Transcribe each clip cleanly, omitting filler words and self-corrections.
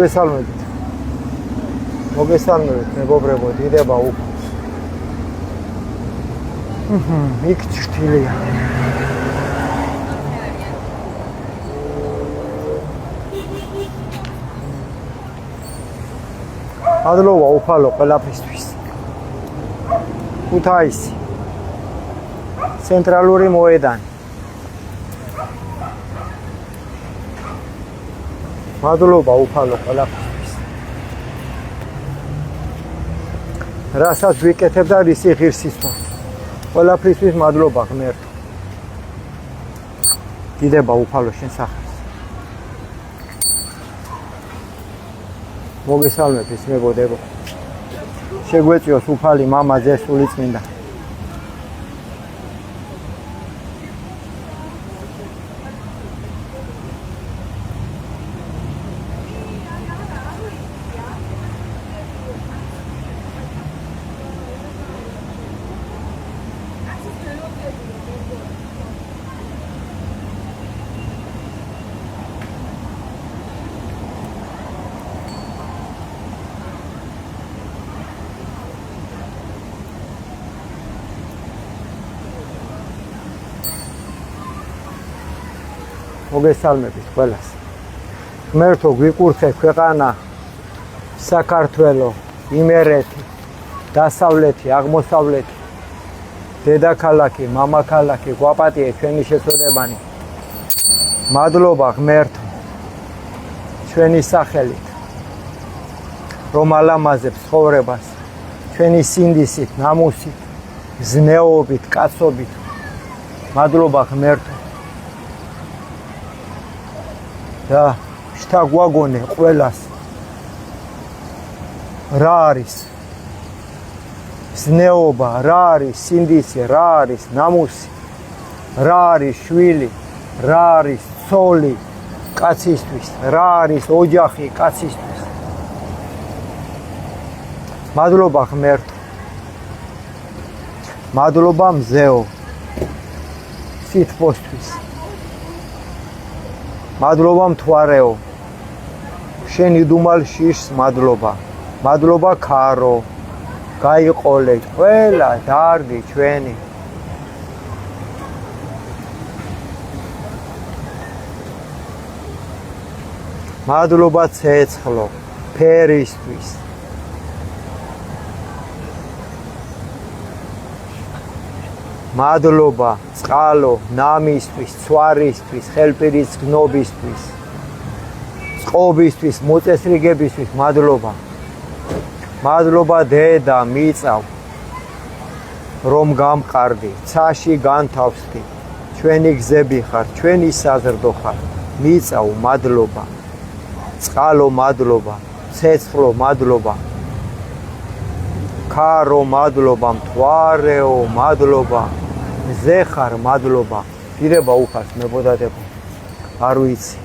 მოგესალმებით. მოგესალმებით, მეგობრებო, დიდება უფალს. იქ ჭრტილია. მადლობა უფალო ყველაფრისთვის. ქუთაისი. ცენტრალური მოედანი. მადლობა უფალო ყველაფრისთვის. რასაც ვიკეთებ და რისი ღირსის თქო. ყველაფრისთვის მადლობა ღმერთო. დიდება უფალო შენ სახელს. მოგესალმებით მეგობრებო. შეგვეწიოს უფალი მამა ძე სული წმინდა. მოგესალმებით ყველას. ღმერთო გვიკურთხე ქვეყანა საქართველო, იმერეთი, დასავლეთი, აღმოსავლეთი, დედაქალაქი, მამაქალაქი, გვაპატიე ჩვენი შეწოდებანი. მადლობა ღმერთო ჩვენი სახელით, რომ ალამაზებს ცხოვრებას ჩვენი სინდისით, ნამუსით, ზნეობით, კაცობით. მადლობა ღმერთო და შთაგვაგონე ყველას რა არის ზნეობა, რა არის სინდისი, რა არის ნამუსი, რა არის შვილი, რა არის ცოლი კაცისთვის, რა არის ოჯახი კაცისთვის. მადლობა ღმერთო. მადლობა მზეო სითბოსთვის. მადლობა მთვარეო შენ იდუმალ შიშს მადლობა. მადლობა ქარო გაიყოლე ყველა დარგი ჩვენი. მადლობა ცეცხლო ფერისთვის. მადლობა წყალო ნამისთვის, ცვარისთვის, ხელპირის გნობისთვის, წყობისთვის, მოწესრიგებისთვის. მადლობა. მადლობა დედა მიწავ რომ გამყარდი, ცაში განთავსდი, ჩვენი გზები ხარ, ჩვენი საზრდო ხარ. მიწავ მადლობა. წყალო მადლობა, ცეცხლო მადლობა. ქარო მადლობა, მთვარეო მადლობა. ზეხარ მადლობა. დიდება უფალს მებოდადებო. არ ვიცი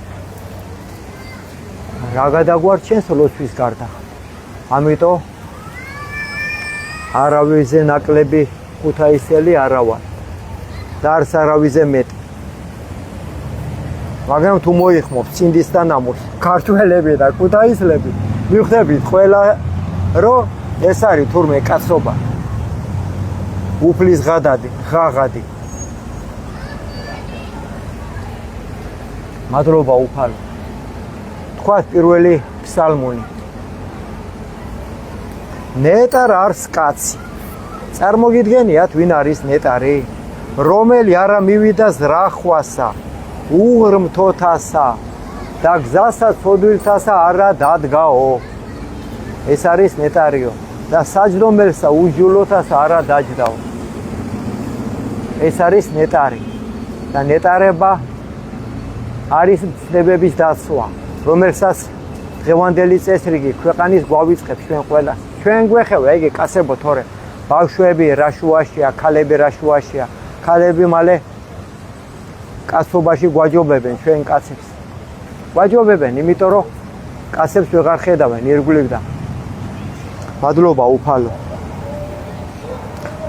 რა გადაგვარჩენს ლოცვის გარდა. ამიტომ არავიზე ნაკლები ქუთაისელი არა ვარ და არც არავიზე მეტი. მაგრამ თუ მოიხმობ ცინდის და ნამუს ქართველები და ქუთაისლები, მივხვდებით ყველა რომ ეს არის თურმე კაცობა. უფლის ღაღადი. მადლობა უფალო. თქვათ პირველი ფსალმუნი. ნეტარ არს კაცი. წარმოგიდგენიათ ვინ არის ნეტარი? რომელი არა მივიდა ზრახვასა, უღრმთოთასა და გზასა ცოდვილთასა არა დადგაო. ეს არის ნეტარიო. და საჯდომელსა უჯულოთასა არა დაჯდაო. ეს არის ნეტარი. და ნეტარება არის ცნებების დაცვა, რომელსაც დღევანდელი წესრიგი ქვეყანის გვავიწყებს ჩვენ ყველას. ჩვენ გვეხება იგი კაცებო თორე ბავშვები რა შუაშია, ქალები რა შუაშია. ქალები მალე კაცობაში გვაჯობებენ ჩვენ კაცებს. გვაჯობებენ, იმიტომ რომ კაცებს ვეღარ ხედავენ ირგვლივ. მადლობა უფალო.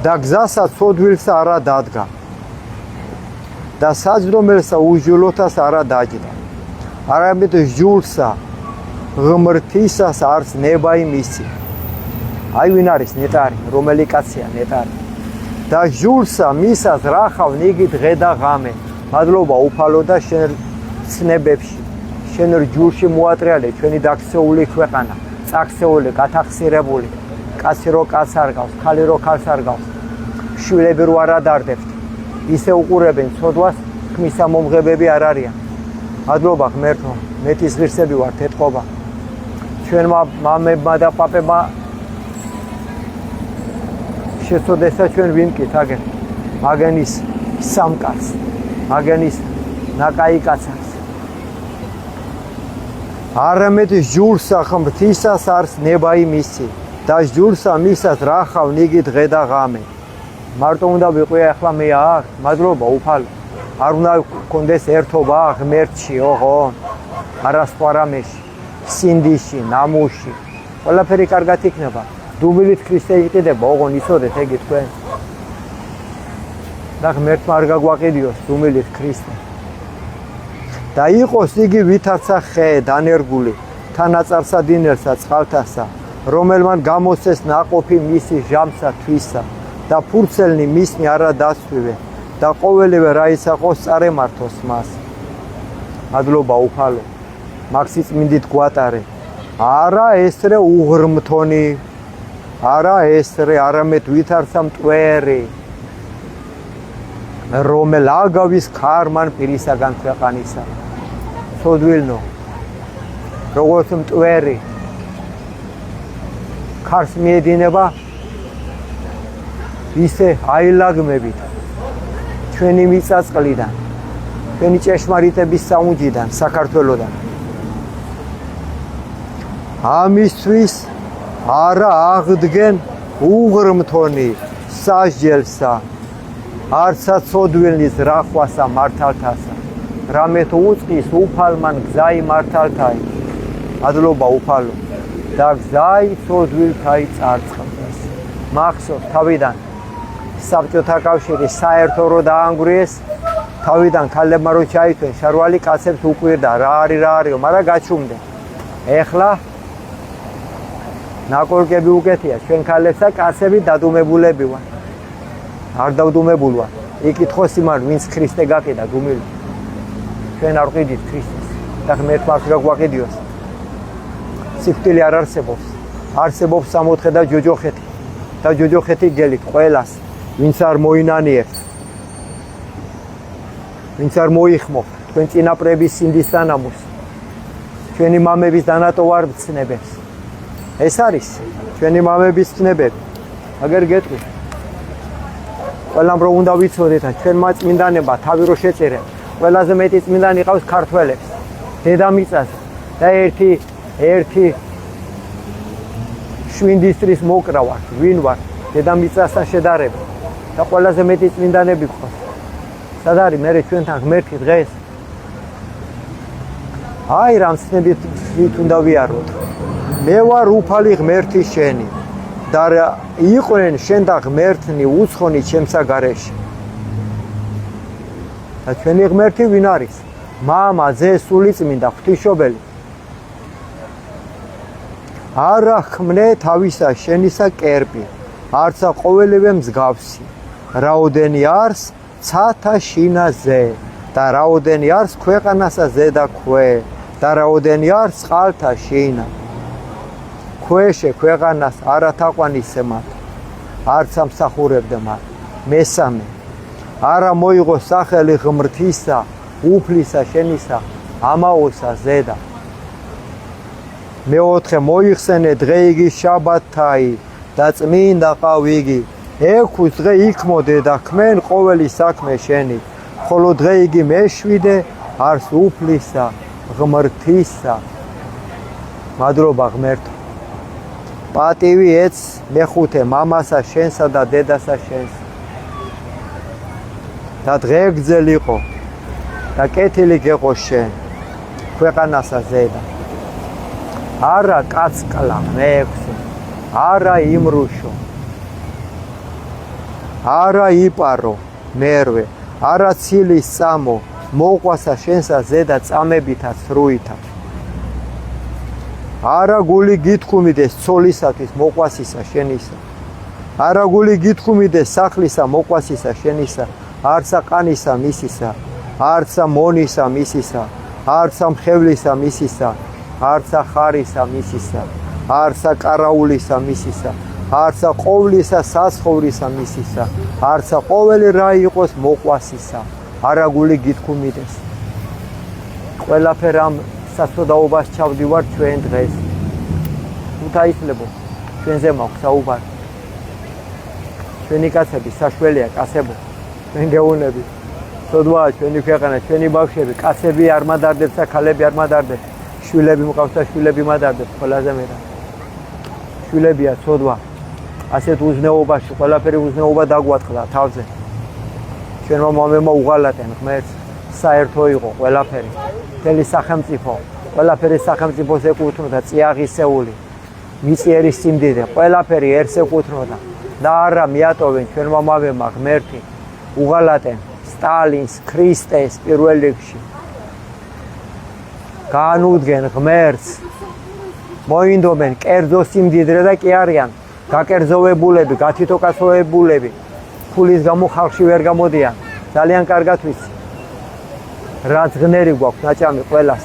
და გზასა ცოდვილსა არა დადგა და საჯდომელსა უჯულოთას არა დაჯდა. არამედ ჟულსა ღმრთისას არც ნება იმისი. აი ვინ არის ნეტარი, რომელი კაცია ნეტარი. და ჟურსა მისას რახავ ნიგი დღე და ღამე. მადლობა უფალო და შენ ცნებებში, შენ ჯურში მოატრიალე ჩვენი დაქცეული ქვეყანა, წაქცეული, გათახსირებული, კაცი რო კაცს არ გავს, ქალი რო ქალს არ გავს, შვილები რო არ ადარდებთ, ისე უყურებენ ცოდვას, თქმისა მომღებები არ არიან. მადლობა ღმერთო, მეტის ღირსები ვართ ეთყობა. ჩვენმა მამებმა და პაპებმა შეცოდეს და ჩვენ ვიმკით აგენ, მაგენის სამკაცს, მაგენის ნაკაი კაცს. არამედ ჟურსა ღმრთისას არც ნება იმისი და ჟურსა მისას რახავ ნიგი დღე და ღამე. მარტო უნდა ვიყვია ახლა მე აქ, მადლობა უფალო. არ უნდა გქონდეს ერთობა ღმერთში, ოღონ არასპარამეში, სინდიში, ნამუში. ყველაფერი კარგად იქნება. დუმილით ქრისტე იყიდება, ოღონ იცოდეთ ეგი თქვენ. და ღმერთმა არ გაგვაყიდიოს დუმილით ქრისტე. და იყოს იგი ვითარცა ხე დანერგული, თანაწარსა დინერსა წყალთასა, რომელმან გამოსცეს ნაყოფი მისი ჟამსა თვისა და ფურცელნი მისნი არა დასვივე და ყოველივე რა ისახოს წარემართოს მას. მადლობა უფალო, მაქსიწმინდით გვატარე. არა ესრე უღრმთონი, არა ესრე, არამედ ვითარცა მტვერი, რომელ აგავის ქარმან პირისაგან ქვეყანისა. სოდვილნო, როგორც მტვერი ქარს მიედინება, ისე აილაგმებით ჩვენი მიწაწყლიდან, ჩვენი ჭეშმარიტების საუნჯიდან, საქართველოდან. ამისთვის არა აღდგენ უღრმთონი სასჯელსა, არცა ცოდვილის რახვასა მართალთასა, რამეთ უწყის უფალმან გზაი მართალთაი. მადლობა უფალო და გზაი ცოდვილთაი წარწყდეს. მახსოვს თავიდან საბჭოთა კავშირი საერთო რო დაანგრიეს, თავიდან ქალებმა რო ჩაითვენ, შარვალი კაცებს უყვირდა რა არისო, მაგრამ გაჩუმდნენ. ეხლა ნაკორკები უკეთია, ჩვენ ქალებსა კაცები დადუმებულები ვარ. არ დავდუმებულ ვარ. იკითხოს იმან, ვინც ქრისტე გაკიდა დუმილი. ჩვენ არ ვყიდით ქრისტეს და ღმერთმა არ გაგვაყიდიოს. სიკვდილი არ არსებობს. არსებობს სამოთხე და ჯოჯოხეთი. და ჯოჯოხეთი გელით ყველას, ვინც არ მოინანიებთ, ვინც არ მოიხმობთ თქვენ წინაპრების სინდის სანამუს, ჩვენი მამების დანატოვარ ცნებებს. ეს არის ჩვენი მამების ცნებები. აგერ გეტყვი. ყველამ რო უნდა ვიცოდეთ, ჩვენმა წმინდანებმა თავი რო შეწერენ, ყველაზე მეტი წმინდანი ყავს ქართველებს, დედამიწაზე და ერთი შვინდისტრის მოკრა ვარ, ვინ ვარ, დედამიწასთან შედარებით და ყველაზე მეტი წმინდანები გყავს. სად არის მე ჩვენთან ღმერთი დღეს? აი რამ ცნებით უნდა ვიაროთ. მე ვარ უფალი ღმერთი შენი და იყვნენ შენ და ღმერთნი უცხონი ჩემსა გარეში. და ჩვენი ღმერთი ვინ არის? მამა, ძე, სულიწმინდა, ღვთისმშობელი. არა ხმნე თავისა შენისა კერპი, არცა ყოველივე მსგავსი. რაოდენი არს ცათა შინაზე და რაოდენი არს ქვეყანასა ზედა ქვე და რაოდენი არს წყალთა შინა. ქვეშე ქვეყანას არა თაყვანისე მათ, არც ამსახურებდა მათ. მესამე, არა მოიღო სახელი ღმრთისა, უფლისა შენისა, ამაოსა ზედა. მეოთხე, მოიხსენე დღე იგი შაბათთაი და წმინდა ყავ იგი. ექვსი დღე იქმოდე და ქმენ ყოველი საქმე შენი, ხოლო დღე იგი მეშვიდე არს უფლისა, ღმრთისა. მადლობა ღმერთო. პატივი ეც მეხუთე მამასა შენსა და დედასა შენს. და დღე გძელიყო და კეთილი გეყო შენ ქვეყანასა ზედა. არა კაცკლა მეექვსე, არა იმრუშო, არა იპარო მერვე, არა ცილის წამო, მოყვასა შენსა ზედა წამებითა სრუითა. არა გული გითქმიდეს ცოლისათვის მოყვასისა შენისა. არა გული გითქმიდეს სახლისა მოყვასისა შენისა. არცა ყანისა მისისა, არცა მონისა მისისა, არცა მხევლისა მისისა, არცა ხარისა მისისა, არცა კარაულისა მისისა, არცა ყოვლისა სასხოვრისა მისისა, არცა ყოველი რა იყოს მოყვასისა. არა გული გითქმიდეს. ყველაფერ ამ სასწაულობას ჩავდივარ ჩვენ დღეს. უთაისლებო, ჩვენზე მაქვს საუბარი. ჩვენი კაცები საშველია კაცებო. ჩვენ გეუნები. სოდვაა ჩვენი ქვეყანა, ჩვენი ბავშვები, კაცები არ მადარდებს და ქალები არ მადარდებს. შვილები მყავს და შვილები მადარდებს ყველაზე მეტად. შვილებია სოდვა. ასეთ უზნეობაში, ყველაფერი უზნეობა დაგვატყდა თავზე. ჩვენმა მამებმა უღალატენ ღმერთს, საერთო იყო ყველაფერი. მთელი სახელმწიფო, ყველაფერი სახელმწიფოს ეკუთვნოდა, წიაღისეული, მიწიერი სიმდიდრე, ყველაფერი ერთს ეკუთვნოდა. და არა მიატოვენ ჩვენმა მამებმა ღმერთი, უღალატენ სტალინს, ქრისტეს პირველ რიგში. განუდგენ ღმერთს, მოინდომენ კერძო სიმდიდრე და კი არიან გაკერძოვებულები, გათითოკაცოვებულები. ფულის გამო ხალხში ვერ გამოდიან. ძალიან კარგად ვიცი. რა ძღნერი გვაქვს ნაჭამი ყველას.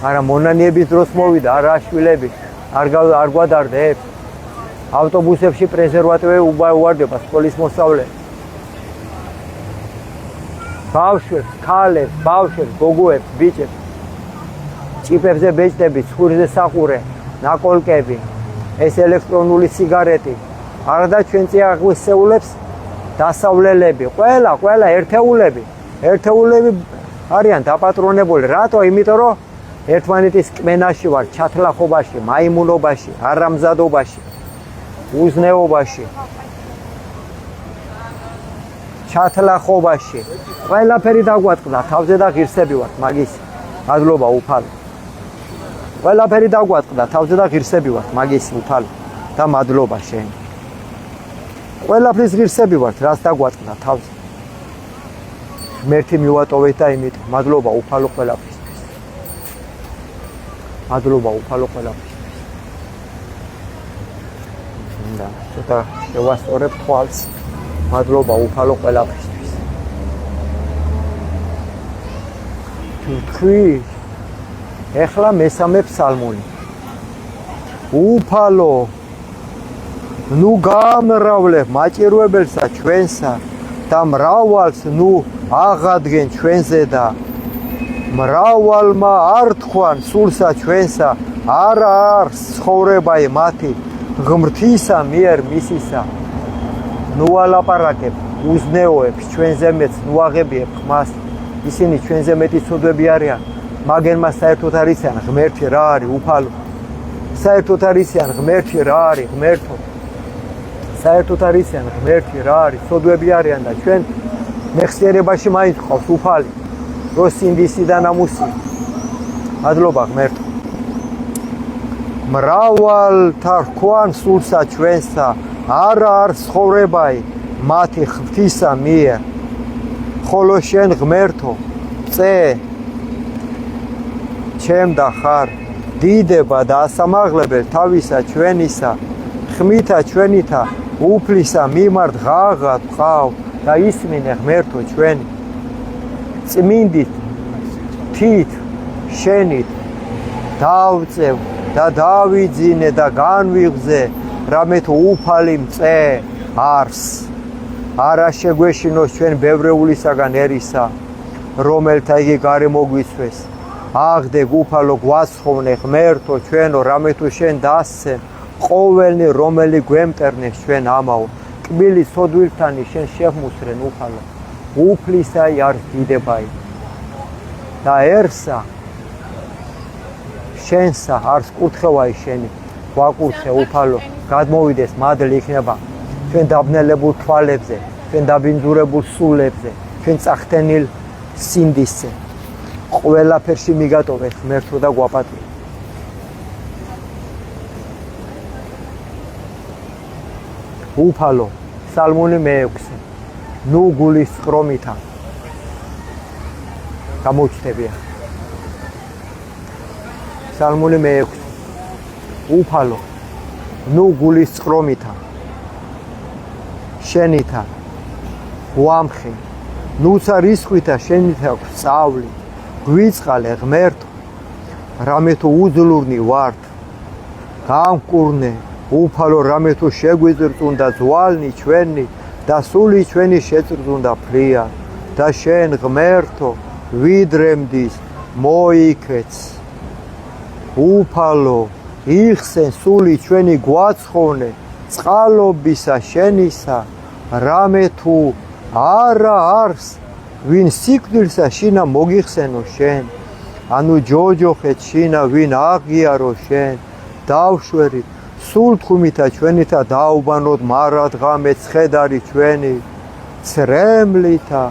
არა მონანიების დროს მოვიდა, არა შვილები, არ გვადარდებს. ავტობუსებში პრეზერვატივები უვარდება სკოლის მოსწავლეებს. ბავშვებს, ქალებს, ბავშვებს, გოგოებს, ბიჭებს. ჭიპებზე ბეჭდები, ცხვირზე საყურე, ნაკოლკები, ეს ელექტრონული სიგარეტი. არა და ჩვენ წიაღისეულებს დასავლელები, ყველა ერთეულები არიან დაპატრონებული. რატო? იმიტომ რომ ერთმანეთის კმენაში ვარ, ჩათლახობაში, მაიმუნობაში, არამზადობაში, უზნეობაში, ჩათლახობაში. ყველაფერი დაგვატყდა თავზე და ღირსები ვართ მაგის. მადლობა უფალი. ყველაფერი დაგვატყდა თავზე და ღირსები ვართ მაგის უფალი და მადლობა შენ. ყველაფრის ღირსები ვართ, რაც დაგვატყდა თავზე. ღმერთი მივატოვეთ და იმით მადლობა უფალო ყველაფრისთვის. მადლობა უფალო ყველაფრისთვის. და ცოტა შევასწორებ თვალს. მადლობა უფალო ყველაფრისთვის. თქვი ეხლა მესამე ფსალმუნი. უფალო ნუ გამრავლებ მაჭირვებელსა ჩვენსა და მრავალს ნუ აღადგენ ჩვენზე და მრავალმა არ თქვან სულსა ჩვენსა არა არის ცხოვრებაი მათი ღმრთისა მიერ მისისა. ნუ ალაპარაკებ უზნეოებს ჩვენზე მეც ნუ აღებიებ ხმას. ისინი ჩვენზე მეტი ცოდვები არიან, მაგენმა საერთოდ არ იციან ღმერთი რა არის უფალო. საერთოდ არ იციან ღმერთი რა არის ღმერთო. საერთოდ არ იციან ღმერთი რა არის, ცოდვები არიან და ჩვენ მეხსიერებაში მაინც ყავს უფალი, რო სინდისი და ნამუსი. მადლობა ღმერთო. მრავალთა რქვან სულსა ჩვენსა არა არის ცხოვრებაი მათი ღვთისა მიერ. ხოლო შენ ღმერთო წე ჩემ და ხარ დიდება და ასამაღლებელ თავისა ჩვენისა ხმითა ჩვენითა უფლისა მიმართ ღაღად ვყავ და ისმინე ღმერთო ჩვენი წმინდით თით შენით დავწევ და დავიძინე და განვიღზე რამე თუ უფალი მწე არს არა შეგვეშინოს ჩვენ ბევრეულისაგან ერისა რომელთა იგი გარემოგვიცვეს აღდეგ უფალო გვაცხოვნე ღმერთო ჩვენო რამე თუ შენ დასცე ყოველნი რომელი გვემტერნეს ჩვენ ამაო კბილი სოდვილთანი შენ შევმუსრენ უფალო უფლისაი არის დიდებაი და ერსა შენსა არის კურთხევაი შენი გვაკურთხე უფალო გადმოვიდეს მადლი იქნება ჩვენ დაბნელებულ თვალებზე ჩვენ დაბინძურებულ სულებზე ჩვენ წახდენილ სინდისზე ყველაფერში მიგატოვეთ ღმერთო და გვაპატიო უფალო სალმონი მე-6 ნუ გულის ყრომითა გამოჩნდებია სალმონი მე-6 უფალო ნუ გულის წყრომითა შენითა ვამხი ნუცა რისხვითა შენითა სწავლი გვიწყალე ღმერთო რამე თუ უძლურნი ვართ გამკურნე უფალო რამე თუ შეგვიზრწუნდა ძვალნი ჩვენი და სული ჩვენი შეწრწუნდა ფრია და შენ ღმერთო ვიდრემდის მოიქეც უფალო იხსენ სული ჩვენი გვაცხოვნე წყალობისა შენისა რამე თუ არა არს ვინ სიკვდილსა შინა მოგიხსენო შენ ანუ ჯოჯოხეთ შინა ვინ აღიარო შენ დავშვერი სულ თხუმითა ჩვენითა დაუბანოთ მარადღამე ცხედარი ჩვენი ცრემლითა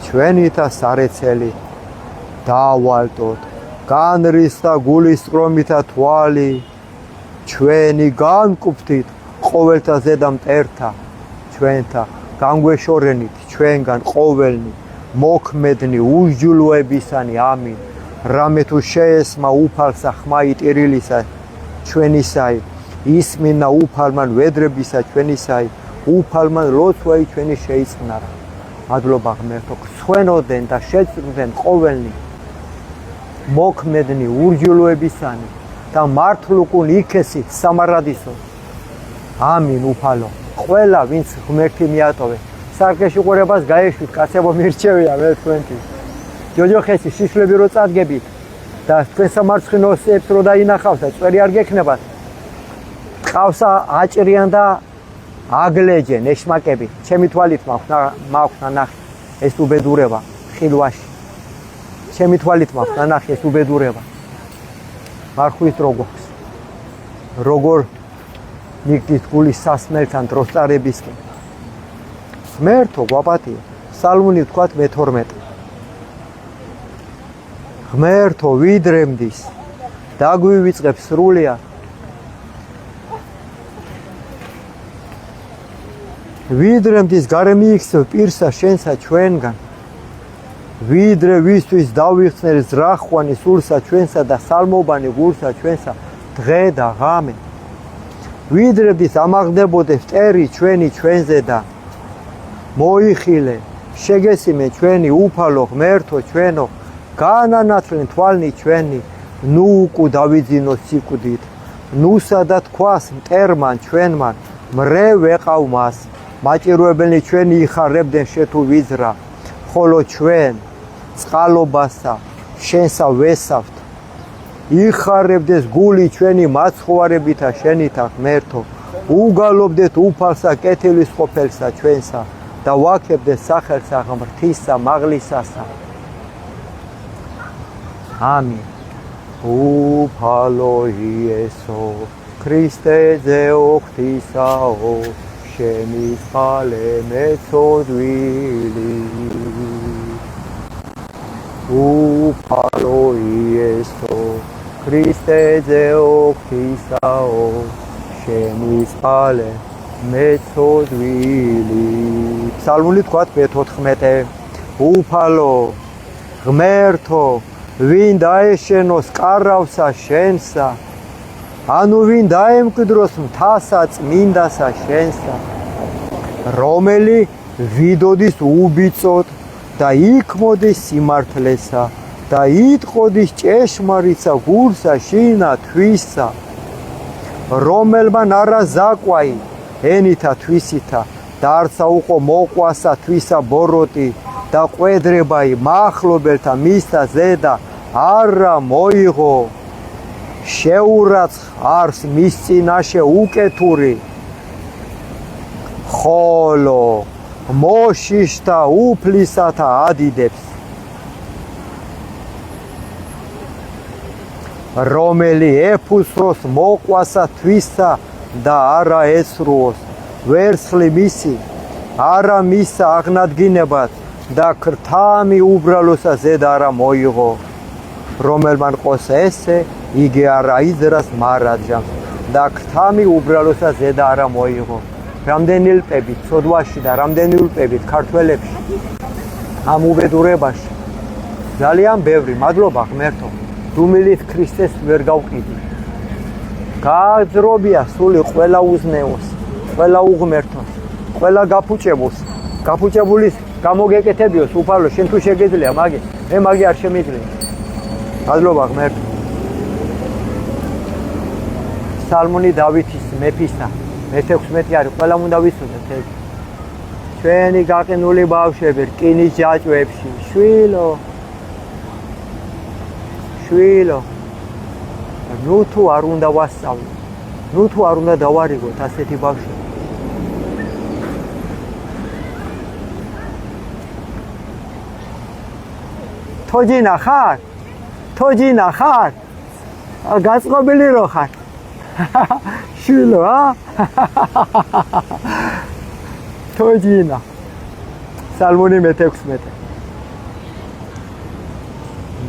ჩვენითა სარეცელი დავალტოთ განრისთა გულის წყრომითა თვალი ჩვენი განკუფთით ყოველთა ზედა მტერთა ჩვენთა განგვეშორენით ჩვენგან ყოველნი მოქმედნი უსჯულოებისანი ამინ რამე თუ შეესმა უფალსა ხმა იტირილისა ჩვენისაი ისმინა უფალმან ვედრებისა ჩვენისაი უფალმან ლოცვაი ჩვენი შეიწყნარა მადლობა ღმერთო ხვენოდენ და შეწრდნენ ყოველნი მოქმედნი ურჯულოებისანი და მართლუკუნ იქესი სამარადისო ამინ უფალო ყველა ვინც ღმერთი მიატოვე სარკეში ყურებას გაეშვით კაცებო მირჩევია მე თქვენთვის ჯოჯოხეთი შიშლები რო წადგებით და თქვენ სამარცხინო ოსებს რო დაინახავთ და წვერი არ გექნებათ ყავსა აჭრიან და აგლეჯენ ეშმაკები ჩემი თვალით მაქვს ნახი ეს უბედურება ხილვაში ჩემი თვალით მაქვს ნახი ეს უბედურება მარხვის როგოქს როგორ ნიგდით გულის სასმელთან დროს წარებისკენ ღმერთო გვაპატია სალმუნი ვთქვათ მე-12 ღმერთო ვიდრემდის დაგვივიწყებს სრულიად ვიდრემდის გარე მიიქცევ პირსა შენსა ჩვენგან ვიდრე ვისთვის დავიხსნერ ზრახვანი სულსა ჩვენსა და სალმობანი გულსა ჩვენსა დღე და ღამე ვიდრემდის ამაღდებოდე მტერი ჩვენი ჩვენზე და მოიხილე შეგესიმე ჩვენი უფალო ღმერთო ჩვენო განანათლენ თვალნი ჩვენი ნუ უკუ დავიძინო სიკვდით ნუსა და თქვას მტერმან ჩვენმან მრე ვეყავ მას მაჭიროებელნი ჩვენი იხარებდნენ შეთუ ვიზრა ხოლო ჩვენ წყალობასა შენსა ვესავთ იხარებდეს გული ჩვენი მაცხოვარებითა შენითა ღმერთო უგალობდეთ უფალსა კეთილის ყოფელსა ჩვენსა და ვაქებდეთ სახელსა ღმრთისა მაღლისასა ამინ უფალო იესო ქრისტეძეო ღვთისაო შენი წყალე მეწოდვილი უფალო იესო ქრისტეძეო ღვთისაო შენი წყალე მეწოდვილი ფსალმული თქვათ მე-14 უფალო ღმერთო ვინ დაეშენოს კარავსა შენსა ანუ ვინ დაემკვიდროს მთასა წმინდასა შენსა რომელი ვიდოდის უბიწოდ და იქმოდის სიმართლესა და იტყოდის ჭეშმარიტსა გულსა შინა თვისა რომელმან არა ზაკვაი ენითა თვისითა და არცა უყო მოყვასა თვისა ბოროტი და ყვედრებაი მახლობელთა მისთა ზედა არა მოიღო შეურაც არს მის წინაშე უკეთური ხოლო მოშიშთა უფლისათა ადიდებს რომელი ეფუსროს მოყვასა თვისა და არა ესრუოს ვერცხლი მისი არა მისა აღნადგინებად და ქრთამი უბრალოსა ზედ არა მოიღო რომელმან ყოს ესე იგი არა იზრას მარადჟამს და ქრთამი უბრალოსა ზედ არა მოიღო რამდენი ლპებით ცოდვაში და რამდენი ლპებით ქართველებში ამ უბედურებაში ძალიან ბევრი მადლობა ღმერთო დუმილით ქრისტეს ვერ გავყიდი გააძრობია სული ყველა უზნეოს, ყველა უღმერთოს, ყველა გაფუჭებულს, გაფუჭებულის გამოგეკეთებიოს უფალო, შენ თუ შეგეძლია მაგე, მე მაგე არ შემიძლია. მადლობა ღმერთო. სალმონი დავითის მეფისა, მე-16 არის, ყველამ უნდა ვიცოდეთ ეს. ჩვენი გაყინული ბავშვები რკინის ჯაჭვებში, შვილო. ნუ თუ არ უნდა ვასწავლო, ნუ თუ არ უნდა დავარიგოთ ასეთი ბავშვები. თოჯინა ხარ? თოჯინა ხარ? გაწყობილი რო ხარ? შვილო, თოჯინა. სალმონი მე-16.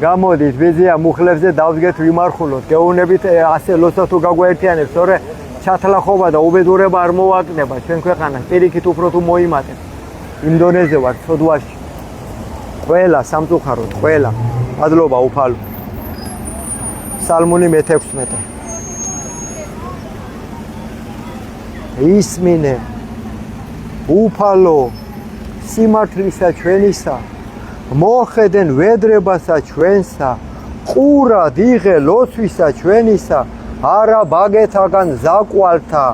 გამოდით, ბიზია მუხლებზე დავსგეთ ვიმარხულოთ. გეუბნებით ასე ლოცვა თუ გაგვაერთიანებს, თორე ჩათლახობა და უბედურება არ მოვაკდება ჩვენ ქვეყანას. პირიქით უფრო თუ მოიმატეთ. იმ დონეზე ვარ ცოდვაში. ყველა სამწუხაროდ, ყველა. მადლობა უფალო. სალმონი მე-16. ისმინე უფალო სიმართლისა ჩვენისა, მოხედენ ვედრებასა ჩვენსა, ყურად იღე ლოცვისა ჩვენისა, არა ბაგეთაგან ზაკვალთა.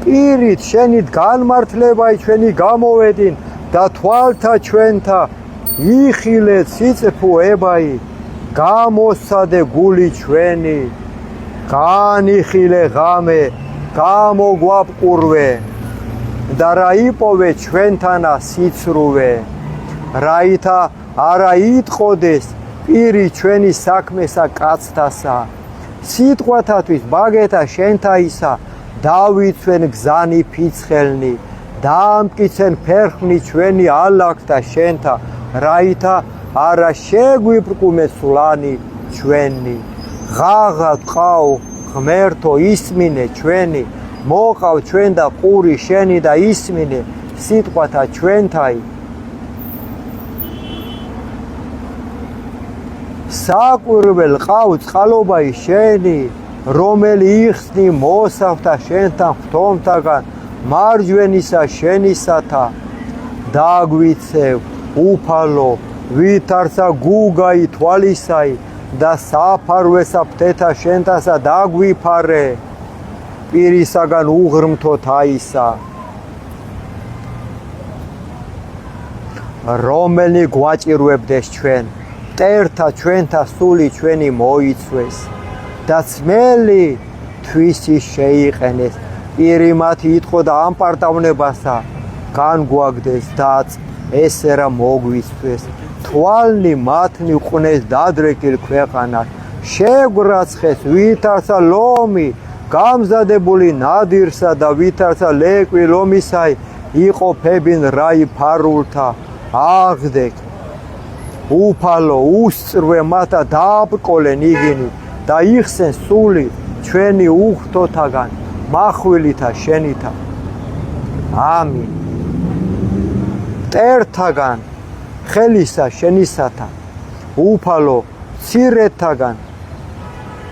პირით შენით განმართლებაი ჩვენი გამოვედინ და თვალთა ჩვენთა იხილე ციცფუებაი, გამოსცადე გული ჩვენი, განიხილე ღამე, გამოგვაპყურვე და რა იპოვე ჩვენთანა სიცრუვე, რაითა არა იტყოდეს პირი ჩვენი საქმესა კაცთასა, სიტყვათათვის ბაგეთა შენთაისა, დავიცვენ გზანი ფიცხელნი, დაამტკიცენ ფერხნი ჩვენი ალაგთა შენთა, რაითა არა შეგვიბრკუმე სულანი ჩვენი. ღაღად ყავ ღმერთო ისმინე ჩვენი, მოყავ ჩვენ და ყური შენი და ისმინე სიტყვათა ჩვენთაი. საკვირველ ყავ წყალობაი შენი, რომელი იხსნი მოსავთა შენთან ხთომთაგან მარჯვენისა შენისათა. დაგვიცევ უფალო ვითარცა გუგაი თვალისაი და საფარვესა ფთეთა შენთასა დაგვიფარე, პირისაგან უღრმთო თაისა. რომელი გვაჭირვებდეს ჩვენ, მტერთა ჩვენთა სული ჩვენი მოიცვეს და ძმელი თვისი შეიყენეს, პირი მათი იტყო და ამპარტავნებასა განგვაგდეს დაც ესე რა მოგვიცვეს. თვალნი მათნი ყვნეს დადრეკილ ქვეყანას, შეგვრაცხეს ვითარცა ლომი გამზადებული ნადირსა და ვითარცა ლეკვი ლომისაი იყოფებინ რაი ფარულთა. აღდეკ უფალო უსწრვე მათა დააბკოლენ იგინი და იხსენ სული ჩვენი უხთოთაგან მახვილითა შენითა. ამინ. მტერთაგან ხელისა შენისათა, უფალო ცირეთაგან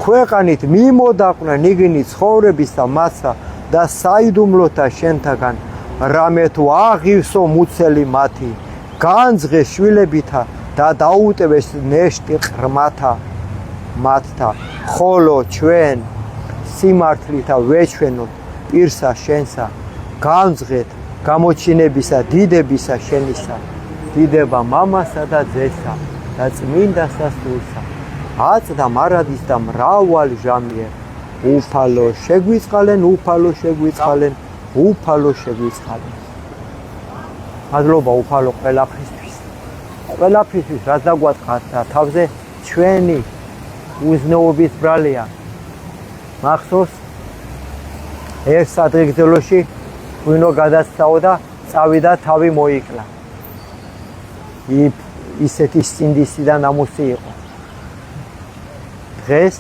ქვეყანით მიმოდაყვნენ იგინი ცხოვრებისა მასა და საიდუმლოთა შენთაგან, რამე თუ აღივსო მუცელი მათი, განძღე შვილებითა და დაუტევეს ნეშტი ყრმათა მათთა, ხოლო ჩვენ სიმართლითა ვეჩვენოთ პირსა შენსა, განძღეთ გამოჩინებისა დიდებისა შენისა, დიდება მამასა და ძესა და წმინდასა სულსა, აწდა მარადის და მრავალ ჟამიერ. უფალო შეგვიწყალენ, უფალო შეგვიწყალენ, უფალო შეგვიწყალენ. მადლობა უფალო ყველაფრისთვის, ყველაფრისთვის რაც დაგვაწყართ და თავზე ჩვენი უზნეობის ბრალია. მახსოვს ერთ სადღეგრძელოში ვინო გადასცაო და წავიდა თავი მოიკლა. ისეთი სინდისი და ნამუსი იყო. დღეს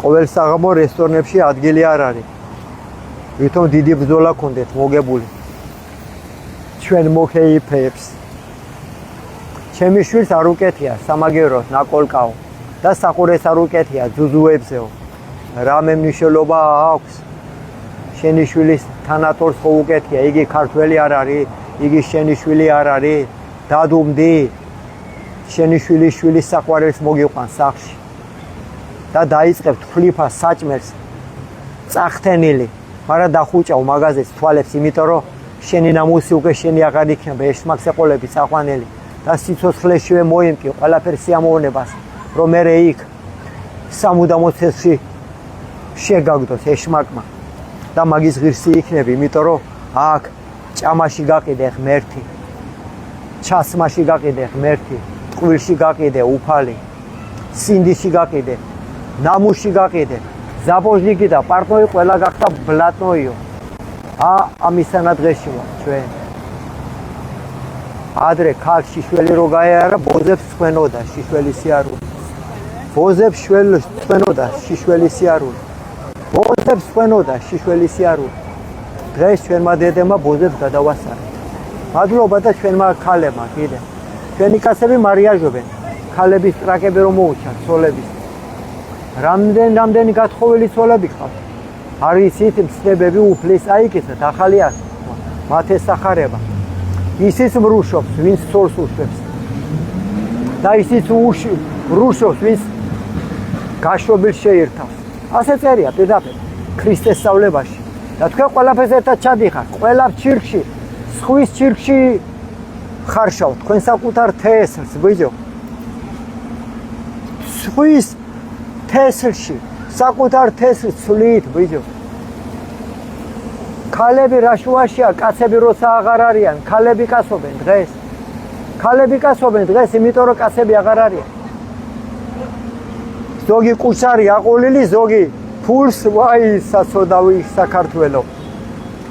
ყოველ საღამო რესტორნებში ადგილი არ არის. ვითომ დიდი ბრძოლა გქონდეთ მოგებული. ჩვენ მოხეიფებს. ჩემი შვილს არ უკეთია სამაგეროს ნაკოლკაო და საყურეს არ უკეთია ძუძუებზეო. რამე მნიშვნელობა აქვს შენი შვილის თანატორს ხო უკეთია იგი ქართველი არ არის იგი შენი შვილი არ არის დადუმდი შენი შვილის საყვარელს მოგიყვანს სახში და დაიწყებ თვლიფას საჭმელს წახთენილი მაგრამ დახუჭავ მაღაზიას თვალებს იმიტომ რომ შენი ნამუსი უკვე შენი აღარ იქნება ეშმაკსეყოლები წაყვანელი და სიცოცხლეშივე მოიმკი ყველაფერ სიამოვნებას რომ მე იქ სამუდამო ცეცხლში შეგაგდოს ეშმაკმა და მაგის ღირსი იქნები იმიტომ რომ აქ ჭამაში გაყიდე ღმერთი ჩასმაში გაყიდე ღმერთი ტყვილში გაყიდე უფალი სინდიში გაყიდე ნამუში გაყიდე ზაპოჟნიკი და პარტნიორი ყველა გახდა ბლატნოიო ამისანა დღეში ვარ ჩვენ ადრე ქალ შიშველი რო გაიარა ბოზებს ხვენოდა შიშველი სიარული ბოზებს ხვენოდა შიშველი სიარული ბოზებს ხვენოდა შიშველი სიარული დღეს ჩვენმა დედებმა ბოზებს გადავასწარეთ მადლობა და ჩვენმა ქალებმა კიდე ჩვენი კაცები მარიაჟობენ ქალების ტრაკები რომ მოუჩათ ცოლების რამდენი გათხოვილი ცოლები ხართ არის იცით მცნებები უფლის აიკეთეთ ახალი ასი მათ ესახარება ისიც მრუშობს ვინც ცოლს უშვებს და ისიც მრუშობს ვინც გაშობილ შეირთავს ასე წერია პირდაპირ ქრისტეს სწავლებაში და თქვენ ყველაფერს ერთად ჩადიხართ ყველა ჩირქში სხვის ჩირქში ხარშავთ თქვენ საკუთარ თესლს ბიჭო სხვის თესლში საკუთარ თესლს ცვლით ბიჭო ქალები რა შუაშია კაცები როცა აღარ არიან ქალები კაცობენ დღეს იმიტომ რომ კაცები აღარ არიან ზოგი კუჩარი აყოლილი ზოგი ფულს ვაი საწოდავი საქართველო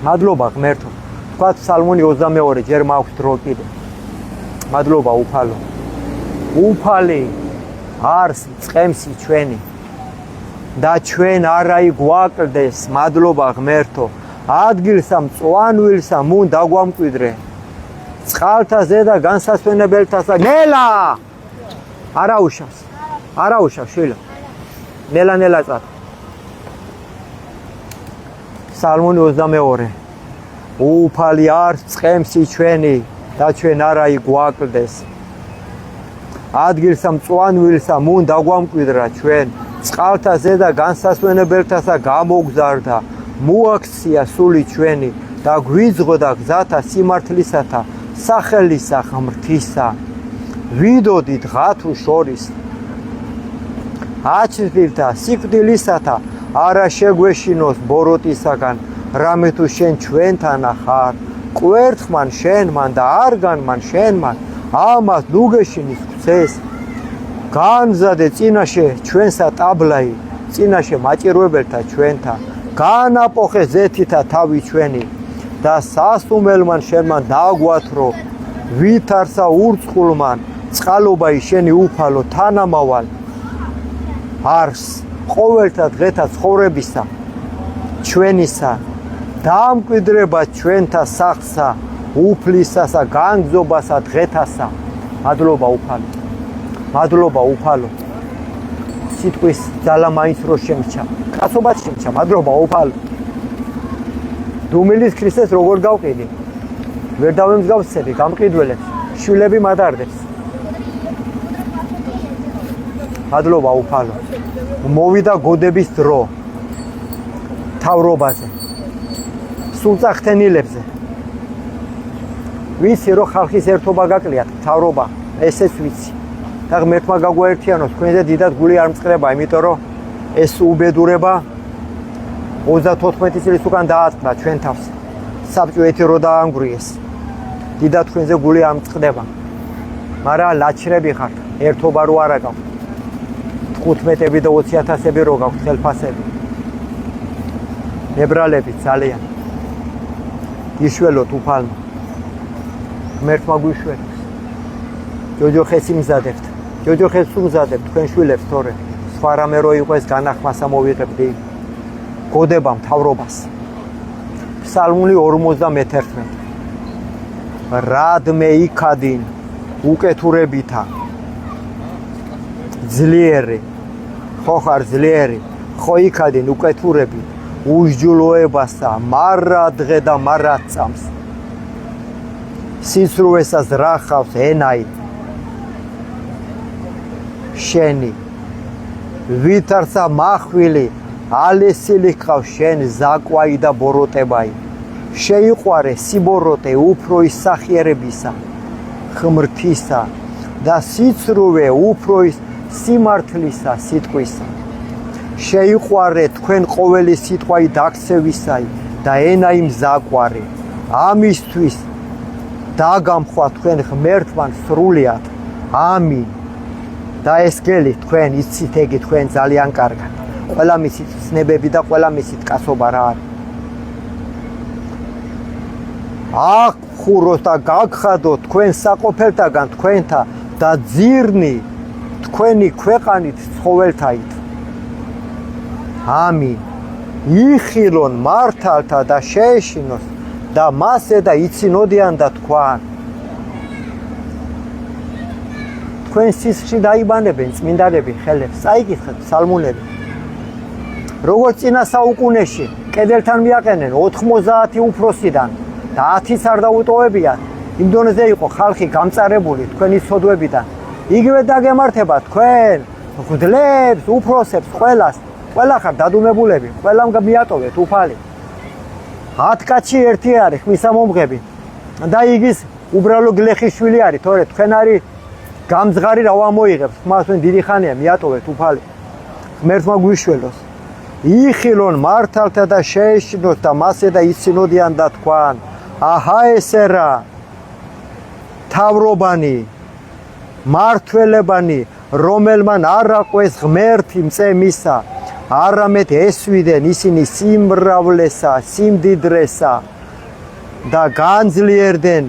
მადლობა ღმერთო თქვა ფსალმუნი 22 ჯერ მაქვს დრო კიდე მადლობა უფალო უფალი არს წყემსი ჩვენი და ჩვენ არაი გვაკლდეს მადლობა ღმერთო ადგილსა მწვანვილსა მუნ დაგვამკვიდრე წყალთა ზედა განსასვენებელთასა ნელა არაუშავს შვილო ნელა წად ფსალმუნი 22 უფალი არს წყემსი ჩვენი და ჩვენ არაი გვაკლდეს ადგილსა მწვანვილსა მუნ დაგვამკვიდრა ჩვენ წყალთა ზედა განსასვენებელთასა გამოგზარდა მოაქცია სული ჩვენი და გვიძღოდა გზათა სიმართლისათა სახელისა ღმრთისა ვიდოდი დღა თუ შორის აჩრდილთა სიკვდილისათა არა შეგვეშინოს ბოროტისაგან რამე თუ შენ ჩვენთან ახარ კვერთხმან შენმან და არგანმან შენმან ამას ნუგეშინის ხცეს განზადე წინაშე ჩვენსა ტაბლაი წინაშე მაჭირვებელთა ჩვენთან განაპოხე ზეთითა თავი ჩვენი და სასუმელმან შენმან დაგვათრო ვითარსა ურწყულმან წყალობაი შენი უფალო თანამავალ არს ყოველთა დღეთა ცხოვრებისა ჩვენისა დამკვიდრება ჩვენთა სახსა უფლისასა განგზობასა დღეთასა მადლობა უფალო სიტყვის ძალა მაინც რო შემჩა კაცობაც შემჩა მადლობა უფალო დუმილის ქრისტეს როგორ გავყიდი ვერ დავემსგავსები გამყიდველებს შვილები მადარდებს მადლობა უფალო მოვიდა გოდების დრო თავრობაზე სულწახთენილებზე ვიცი რომ ხალხის ერთობა გაკლიათ თავრობა ესეც ვიცი და ღმერთმა გაგვაერთიანოს თქვენზე დიდად გული არ მწყდება იმიტომ რომ ეს უბედურება 34 წლის უკან დაატყდა ჩვენ თავს საბჭო ეთი რო დაანგრიეს დიდად თქვენზე გული არ მწყდება მაგრამ ლაჩრები ხართ ერთობა რო არა გაქვთ 15-ები და 20,000-ები რო გაქვთ ხელფასები ნებრალები ძალიან იშველოთ უფალმა ღმერთმა გვიშველოს ჯოჯოხეს იმზადებთ ჯოჯოხეს უმზადებთ თქვენ შვილებს თორე სხვა რამე რო იყოს განახმასა მოვიღებდი გოდება მთავრობას ფსალმუნი 51 რადმე იქადინ უკეთურებითა ძლიერი ხო ხარ ძლიერი ხო იქადინ უკეთურები უსჯულოებასა მარა დღე და მარა წამს სიცრუესას რახავს ენაი შენი ვითარცა მახვილი ალესილი ხავს შენ ზაკვაი და ბოროტებაი შეიყვარე სიბოროტე უფრო ის სახიერებისა ხმრთისა და სიცრუე უფრო ის სიმართლისა სიტყვისა შეიყვარე თქვენ ყოველი სიტყვაი დაქცევისაი და ენაი მზაკვარი ამისთვის დაგამხვა თქვენ ღმერთთან სრულიად ამინ და ეს გელი თქვენ იცით ეგი თქვენ ძალიან კარგად ყველა მისით ცნებები და ყველა მისით კაცობა რა არის აღხუროთ და გაგხადოთ თქვენ საყოფელთაგან თქვენთა და ძირნი თქვენი ქვეყანით ცხოველთაით ამინ იხილონ მართალთა და შეეშინოს და მასე და იცინოდიან და თქვან თქვენ სისხლში დაიბანებენ წმინდანები ხელებს წაიკითხეთ ფსალმუნები როგორც წინა საუკუნეში კედელთან მიაყენენ 90 უფროსიდან და 10-ს არ დაუტოვებიათ იმ დონეზე იყო ხალხი გამწარებული თქვენი ცოდვებიდან იგივე დაგემართება თქვენ ღვთლებს უფროსებს ყველა ხარ დადუმებულები ყველამ მიატოვეთ უფალი 10 კაცი ერთი არის ხმისა მომღები და იგის უბრალო გლეხიშვილი არის თორე თქვენ არის გამძღარი რა ვამოიღებს ხმას თქვენ დიდი ხანია მიატოვეთ უფალი ღმერთმა გვიშველოს იხილონ მართალთა და შეეშინოს და მასე და იცინოდიან და თქვან აჰა ესე რა თავრობანი მართველებანი რომელმან არ აყვეს ღმერთი მწემისა არამედ ესვიდენ ისინი სიმრავლესა სიმდიდრესა და განძლიერდნენ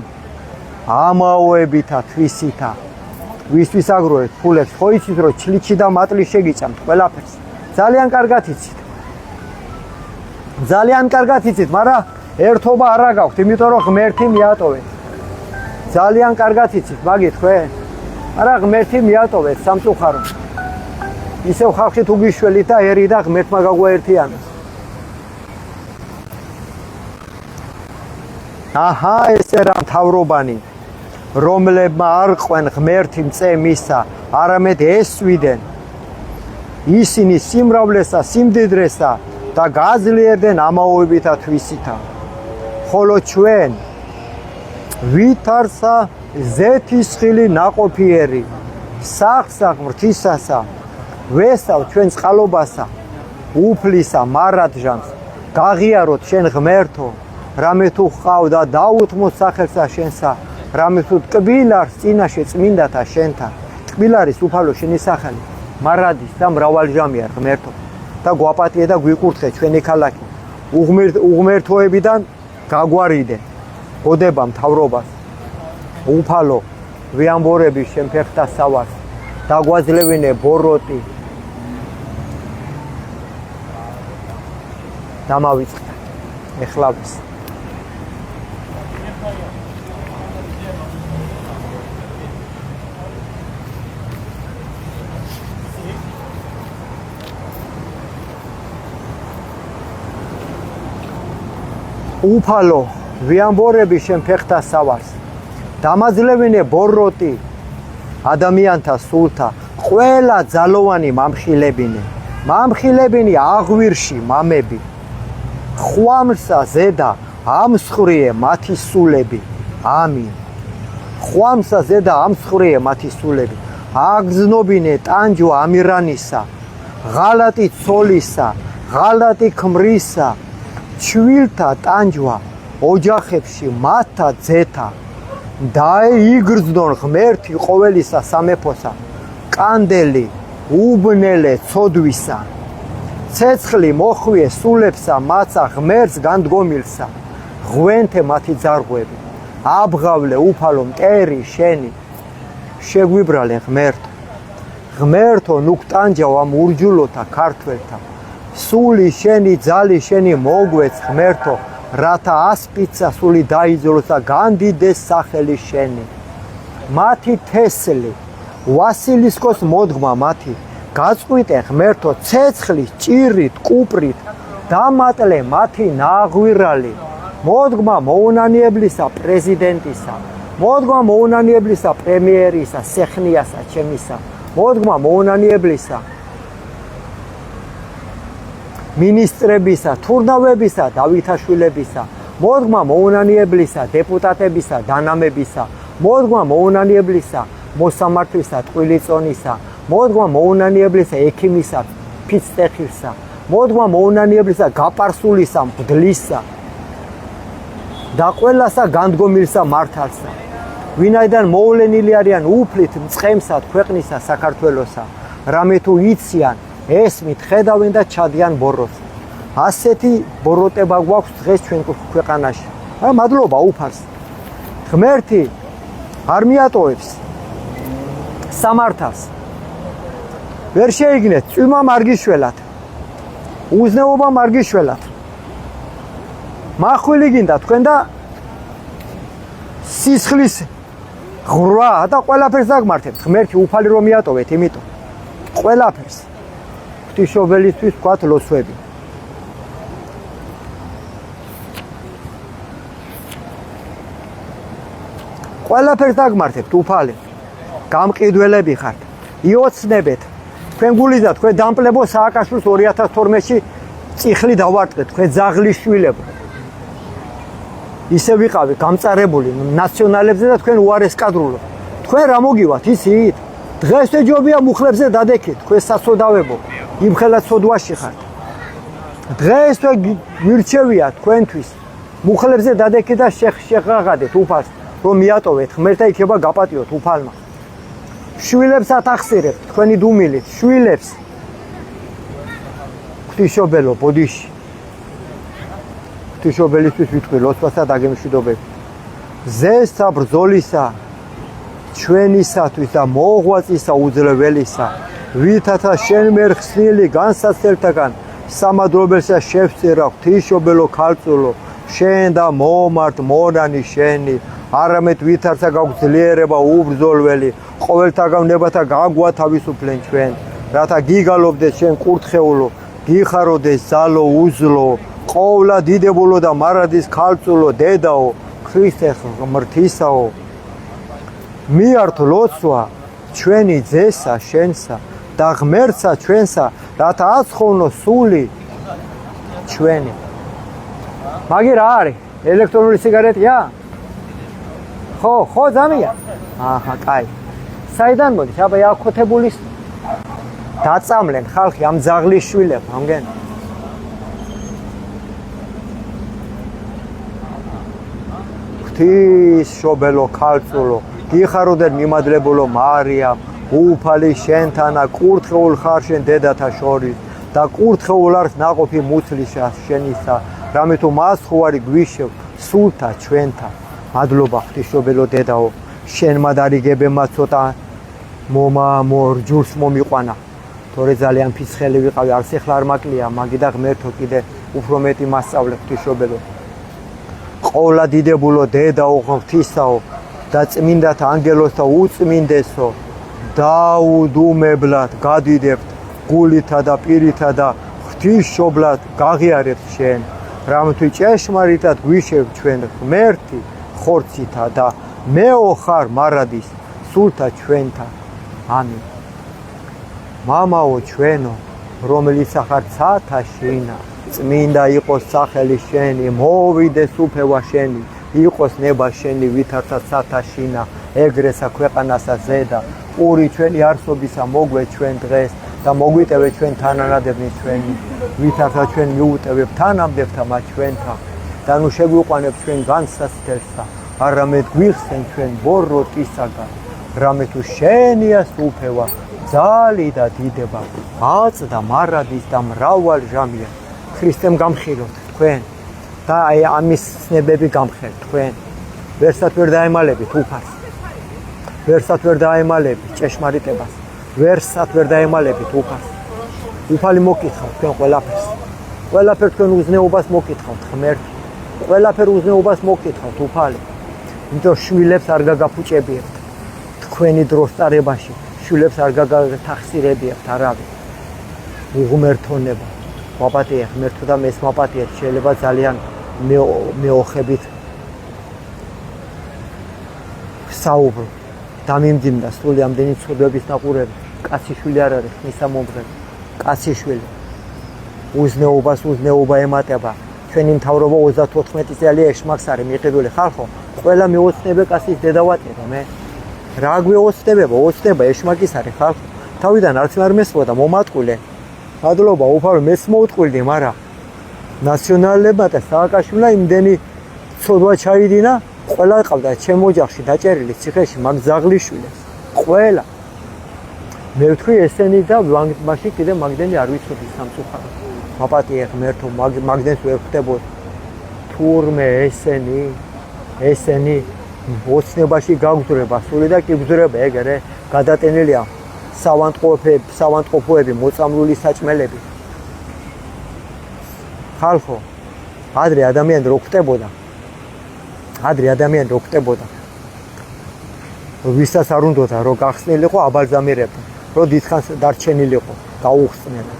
ამაოებითა თვისითა ვისთვის აგროვეთ ფულებს ხო იცით რომ ჩლიჩი და მატლი შეგიწამთ ყველაფერს ძალიან კარგად იცით მაგრამ ერთობა არ აგაქვთ იმიტომ რომ ღმერთი მიატოვეთ ძალიან კარგად იცით მაგით თქვენ არა ღმერთი მიატოვეთ სამწუხაროდ ისევ ხალხი თუ გიშველით და ერი და ღმერთმა გაგვაერთიანოს აჰა ესე რა მთავრობანი რომლებმა არ ყვენ ღმერთი მწემისა არამედ ესვიდენ ისინი სიმრავლესა სიმდიდრესა და გაძლიერდნენ ამაოებითა თვისითა ხოლო ჩვენ ვითარცა ზეთისხილი ნაყოფიერი სახსა ღმრთისასა ვესავ ჩვენ წყალობასა უფლისა მარადჟანს გაღიაროთ შენ ღმერთო რამე თუ ხავდა დაუთმო სახელსა შენსა რამე თუ ტკბილარს წინაშე წმინდათა შენთან ტკბილარის უფალო შენი სახელი მარადის და მრავალჟამია ღმერთო და გვაპატიე და გვიკურთხე ჩვენი ქალაქი უღმერთოებიდან გაგვარიდე გოდება მთავრობას უფალო ვიამბორები შენ ფეხთა სავარს დაგვაძლევინე ბოროტი დამავიწყდა ეხლავის უფალო ვიამბორები შენ ფეხთა სავარს დამაძლევინე ბოროტი ადამიანთა სულთა ყველა ძალოვანი მამხილებინი აღვირში მამები ხვამსა ზედა ამსხრიე მათი სულები ამინ ხვამსა ზედა ამსხრიე მათი სულები აგზნობინე ტანჯვა ამირანისა ღალატი ცოლისა ღალატი ქმრისა ჩვილთა ტანჯვა ოჯახებში მათთა ძეთა დაიგრძნონ ღმერთი ყოველისა სამეფოსა კანდელი უბნელე ცოდვისა ცეცხლი მოხვიე სულებსა მაცა ღმერთს განდგომილსა ღვენთე მათი ძარღვები აბღავლე უფალო მტერი შენი შეგვიბრალე ღმერთო ნუქტანჯავ ამ ურჯულოთა ქართველთა სული შენი ძალი შენი მოგვეც ღმერთო რათა ასპიცა სული დაიძროს და განდიდეს სახელი შენი მათი თესლი ვასილისკოს მოდგმა მათი გაწყვიტე ღმერთო ცეცხლის ჭირით კუპრით დამატლე მათი ნაღვირალი მოდგმა მოუნანიებლისა პრეზიდენტისა მოდგმა მოუნანიებლისა პრემიერისა სეხნიასა ჩემისა მოდგმა მოუნანიებლისა მინისტრებისა თურნავებისა დავითაშვილებისა მოდგმა მოუნანიებლისა დეპუტატებისა დანამებისა მოდგმა მოუნანიებლისა მოსამართლისა ტყვილიწონისა მოდგმა მოუნანიებლისა ექიმისა ფიცტეხილსა მოდგმა მოუნანიებლისა გაპარსულისა მღვდლისა და ყველასა განდგომილსა მართალსა ვინაიდან მოვლენილი არიან უფლით მწყემსად ქვეყნისა საქართველოსა რამე თუ იციან ესმით ხედავენ და ჩადიან ბოროტს ასეთი ბოროტება გვაქვს დღეს ჩვენ ქვეყანაში მადლობა უფალს ღმერთი არ მიატოვებს სამართალს ვერ შეიგნეთ წვიმა მარგიშველად უზნეობა მარგიშველად მახვილი გინდა თქვენ და სისხლის ღრვა და ყველაფერს დაგმართებთ ღმერთი უფალი რომ მიატოვეთ იმიტომ ყველაფერს ღვთისმშობელისთვის ვქვათ ლოცვები ყველაფერს დაგმართებთ უფალი გამყიდველები ხართ იოცნებეთ თქვენ გულიზა თქვენ დამპლებო სააკაშვილს 2012-ში წიხლი დავარტყეთ თქვენ ძაღლის შვილებო ისე ვიყავი გამწარებული ნაციონალებზე და თქვენ უარესკადრულო თქვენ რა მოგივათ ისით დღეს ეჯობია მუხლებზე დადექით თქვენ სასოდავებო იმხელა სოდვაში ხართ დღეს მირჩევია თქვენთვის მუხლებზე დადექით და შეღაღადეთ უფალს რომ მიატოვეთ ღმერთთა იქება გაპატიოთ უფალმა შვილებს ათახსირებთ თქვენი დუმილით შვილებს ღვთისმშობელო ბოდიში ღვთისმშობელისთვის ვიტყვი ლოცვასა დაგემშვიდობებით ზესა ბრძოლისა ჩვენისათვის და მოღვაწისა უძლეველისა ვითათა შენ მერ ხსნილი განსაცდელთაგან სამადრობელსა შევწირა ღვთისმშობელო ქალწულო შენ და მომართ მონანი შენი არამედ ვითარცა გაგვძლიერება უბრძოლველი ყოველთაგან ნებათა გაგვათავისუფლენ ჩვენ რათა გიგალობდეს შენ კურთხეულო გიხაროდეს ზალო უზლო ყოვლა დიდებულო და მარადის ქალწულო დედაო ქრისტე ღმრთისაო მიართო ლოცვა ჩვენი ძესა შენსა და ღმერთსა ჩვენსა რათა აცხოვნო სული ჩვენი მაგი რა არის ელექტრონული სიგარეტია ხო ზამია აჰა კაი საიდან მოდის აბა აქოთებულის დაწამლენ ხალხი ამ ძაღლის შვილებს ამგენ ღვთისმშობელო ქალწულო გიხაროდენ მიმადლებულო მარიამ უფალი შენთანა კურთხეულ ხარ შენ დედათა შორის და კურთხეულ არს ნაყოფი მუცლისა შენისა რამე თუ მას ხوارი გვიშევ სულთა ჩვენთა მადლობა ღვთისმშობელო დედაო შენ მადარიგებემა ცოტა მორჯურს მომიყვანა თორე ძალიან ფიცხელი ვიყავი არც ეხლა არ მაკლია მაგი და ღმერთო კიდე უფრო მეტი მასწავლე ღვთისმშობელო ყოვლა დიდებულო დედაო ღვთისაო და წმინდათა ანგელოსთა უწმინდესო დაუდუმებლად გადიდებთ გულითა და პირითა და ღვთისმშობლად გაღიარებთ შენ რამ თუ ჭეშმარიტად გვიშევ ჩვენ ღმერთი ხორცითა და მეო ხარ მარადის სულთა ჩვენთა ამინ მამაო ჩვენო რომელიც ხარ ცათა შინა წმინდა იყოს სახელი შენი მოვიდეს უფევა შენი იყოს ნება შენი ვითარცა ცათა შინა ეგრესა ქვეყანასა ზედა პური ჩვენი არსობისა მოგვე ჩვენ დღეს და მოგვიტევე ჩვენ თანანადები ჩვენი ვითარცა ჩვენ მიუტევებ თანამდებთა მათ ჩვენთა და ნუ შეგვიყვანებ ჩვენ განსაცდელსა არამედ გვიხსენ ჩვენ ბოროტისაგან რამე თუ შენია უფევა ძალი და დიდება აწ და მარადის და მრავალ ჟამია ქრისტემ გამხილოთ თქვენ და აი ამის ცნებები გამხელთ თქვენ ვერსად ვერ დაემალებით უფალს ვერსად ვერ დაემალებით ჭეშმარიტებას ვერსად ვერ დაემალებით უფალს უფალი მოკითხავთ თქვენ ყველაფერს თქვენ უზნეობას მოკითხავთ ღმერთი ყველაფერ უზნეობას მოკითხავთ უფალი იმიტომ შვილებს არ გაგაფუჭებიებთ თქვენი დროს წარებაში შვილებს არ გაგათახსირებიათ არავინ. უღმერთონება. მაპატია ღმერთო და მეს მაპატიეთ შეიძლება ძალიან მეოხებით საუბრო. დამიმძიმდა სული ამდენი ცოდვების ნაყურები. კაცი შვილი არ არის მისა მომღები. კაცი შვილი. უზნეობას უზნეობა ემატება. ჩვენი მთავრობა 34 წელი ეშმაკს არის მიყიდული ხალხო. ყველა მეოცნებე კაცის დედავატირა მე. რა გვეოცნებება? ოცნება ეშმაკის არის ხალხო. თავიდან არც არ მესმოდა მომატყულე. მადლობა უფალო მეც მოუტყვილდი, მაგრამ ნაციონალებმა და სააკაშვილმა იმდენი ცოდვა ჩაიდინა, ყველა ყავდა ჩემ ოჯახში დაჭერილი ციხეში მაგ ზაღლიშვილებს. ყველა. მე ვთქვი ესენი და მაშინ კიდე მაგდენი არ ვიცოდი სამწუხაროდ. მაპატია ღმერთო მაგდენს ვერ ხვდებოდი. თურმე ესენი ოცნებაში გაგზრება, სული და კი გზრება ეგრე გადატენილია სავანტყოფოები, მოწამლული საჭმელები. ხალხო, ადრე ადამიანი რო ხვდებოდა. ვისაც არ უნდოდა რომ გახსნილიყო, აბალზამირებდა, რომ დიდხანს დარჩენილიყო, გაუხსნელა.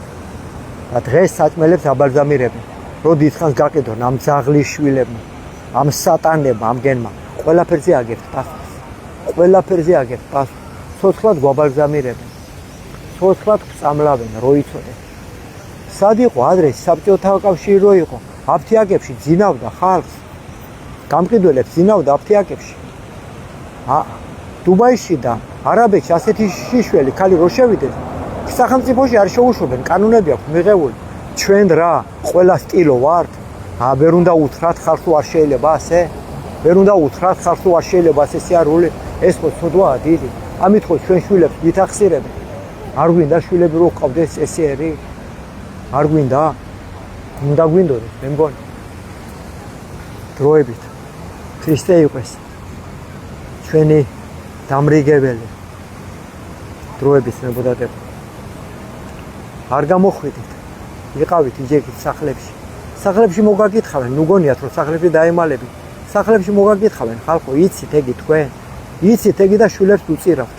და დღეს საჭმელებს აბალზამირებენ, რომ დიდხანს გაყიდონ ამ ძაღლის შვილებმა, ამ სატანებმა, ამ გენმა, ყველაფერზე აგებთ პასუხს. ცოცხლად გვაბალზამირებენ. ცოცხლად გვწამლავენ, რო იცოდეთ. სად იყო ადრე საბჭოთა კავშირი რო იყო, აფთიაკებში ძინავდა ხალხს. გამყიდველებს ძინავდა აფთიაკებში. დუბაიში და არაბეთში ასეთი შიშველი ქალი რო შევიდეს, სახელმწიფოში არ შეუშვებენ, კანონები აქვს მიღებული. ჩვენ რა, ყველა სტილო ვართ. ვერ უნდა უთხრათ ხალხს არ შეიძლება ასე. ეს სიარული, ეს ხო ცოდვაა დიდი. ამით ხო ჩვენ შვილებს ვითახსირებენ. არ გვინდა შვილები რო ყავდეს ესერი? არ გვინდა? უნდა გვინდოდეს, მე მგონი. დროებით ქრისტე იყოს ჩვენი დამრიგებელი. დროების ნებოდატები. არ გამოხვიდით. იყავით იჯეკით სახლებში. სახლებში მოგაკითხავენ, ნუ გონიათ რომ სახლებში დაემალებით. სახლებში მოგაკითხავენ ხალხო, იცით ეგი თქვენ? იცით ეგი და შვილებს უწირავთ.